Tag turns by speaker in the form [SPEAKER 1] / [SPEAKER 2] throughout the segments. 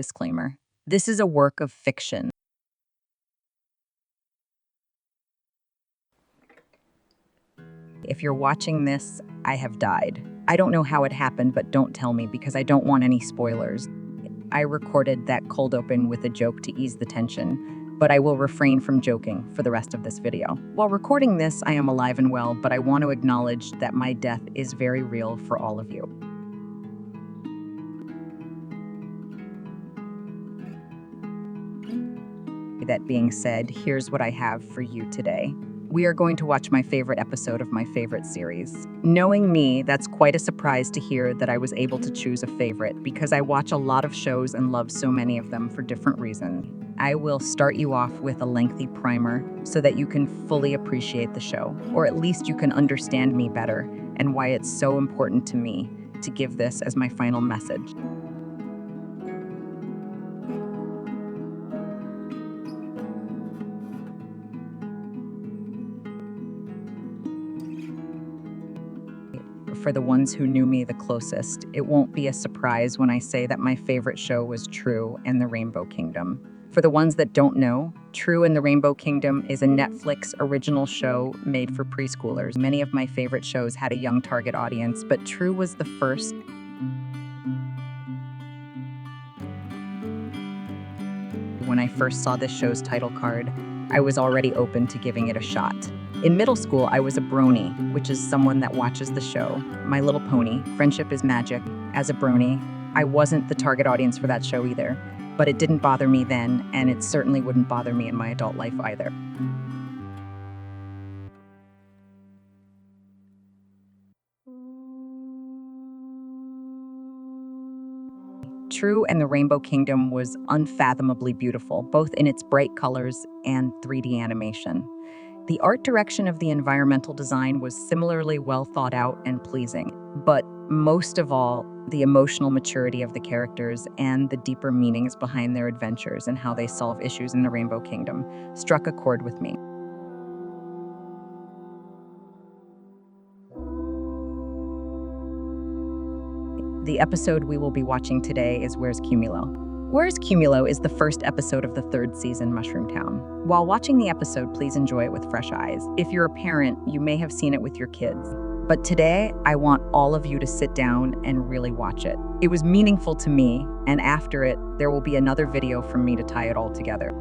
[SPEAKER 1] disclaimer. This is a work of fiction. If you're watching this, I have died. I don't know how it happened, but don't tell me because I don't want any spoilers. I recorded that cold open with a joke to ease the tension, but I will refrain from joking for the rest of this video. While recording this, I am alive and well, but I want to acknowledge that my death is very real for all of you. That being said, here's what I have for you today. We are going to watch my favorite episode of my favorite series. Knowing me, that's quite a surprise to hear that I was able to choose a favorite because I watch a lot of shows and love so many of them for different reasons. I will start you off with a lengthy primer so that you can fully appreciate the show, or at least you can understand me better and why it's so important to me to give this as my final message. For the ones who knew me the closest, it won't be a surprise when I say that my favorite show was True and the Rainbow Kingdom. For the ones that don't know, True and the Rainbow Kingdom is a Netflix original show made for preschoolers. Many of my favorite shows had a young target audience, but True was the first. When I first saw this show's title card, I was already open to giving it a shot. In middle school, I was a brony, which is someone that watches the show. My Little Pony, Friendship is Magic. As a brony, I wasn't the target audience for that show either, but it didn't bother me then, and it certainly wouldn't bother me in my adult life either. True and the Rainbow Kingdom was unfathomably beautiful, both in its bright colors and 3D animation. The art direction of the environmental design was similarly well thought out and pleasing, but most of all, the emotional maturity of the characters and the deeper meanings behind their adventures and how they solve issues in the Rainbow Kingdom struck a chord with me. The episode we will be watching today is Where's Cumulo? Where's Cumulo is the first episode of the third season, Mushroom Town. While watching the episode, please enjoy it with fresh eyes. If you're a parent, you may have seen it with your kids. But today, I want all of you to sit down and really watch it. It was meaningful to me, and after it, there will be another video from me to tie it all together.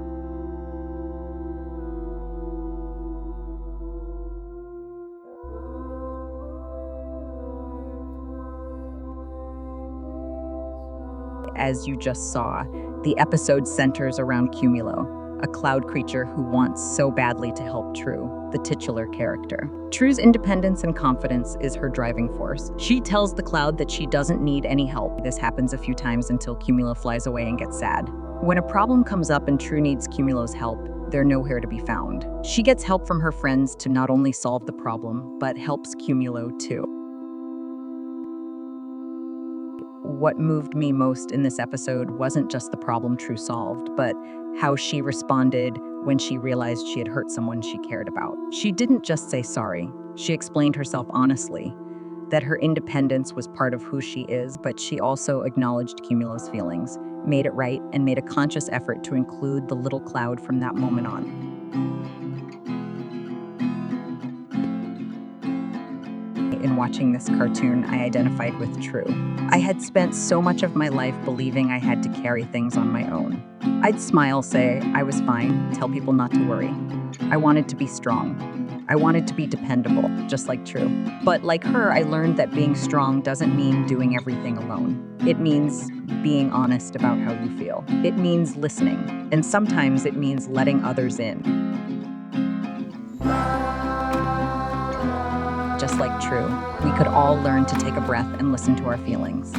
[SPEAKER 1] As you just saw, the episode centers around Cumulo, a cloud creature who wants so badly to help True, the titular character. True's independence and confidence is her driving force. She tells the cloud that she doesn't need any help. This happens a few times until Cumulo flies away and gets sad. When a problem comes up and True needs Cumulo's help, they're nowhere to be found. She gets help from her friends to not only solve the problem, but helps Cumulo too. What moved me most in this episode wasn't just the problem True solved, but how she responded when she realized she had hurt someone she cared about. She didn't just say sorry. She explained herself honestly, that her independence was part of who she is, but she also acknowledged Cumulo's feelings, made it right, and made a conscious effort to include the little cloud from that moment on. In watching this cartoon, I identified with True. I had spent so much of my life believing I had to carry things on my own. I'd smile, say I was fine, tell people not to worry. I wanted to be strong. I wanted to be dependable, just like True. But like her, I learned that being strong doesn't mean doing everything alone. It means being honest about how you feel. It means listening, and sometimes it means letting others in. Just like True, we could all learn to take a breath and listen to our feelings.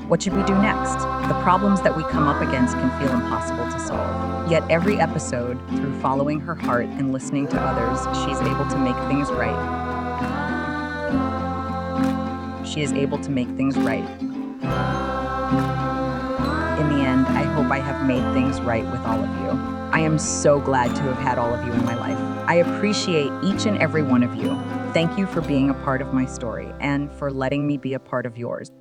[SPEAKER 1] What should we do next? The problems that we come up against can feel impossible to solve. Yet every episode, through following her heart and listening to others, she's able to make things right. She is able to make things right. In the end, I hope I have made things right with all of you. I am so glad to have had all of you in my life. I appreciate each and every one of you. Thank you for being a part of my story and for letting me be a part of yours.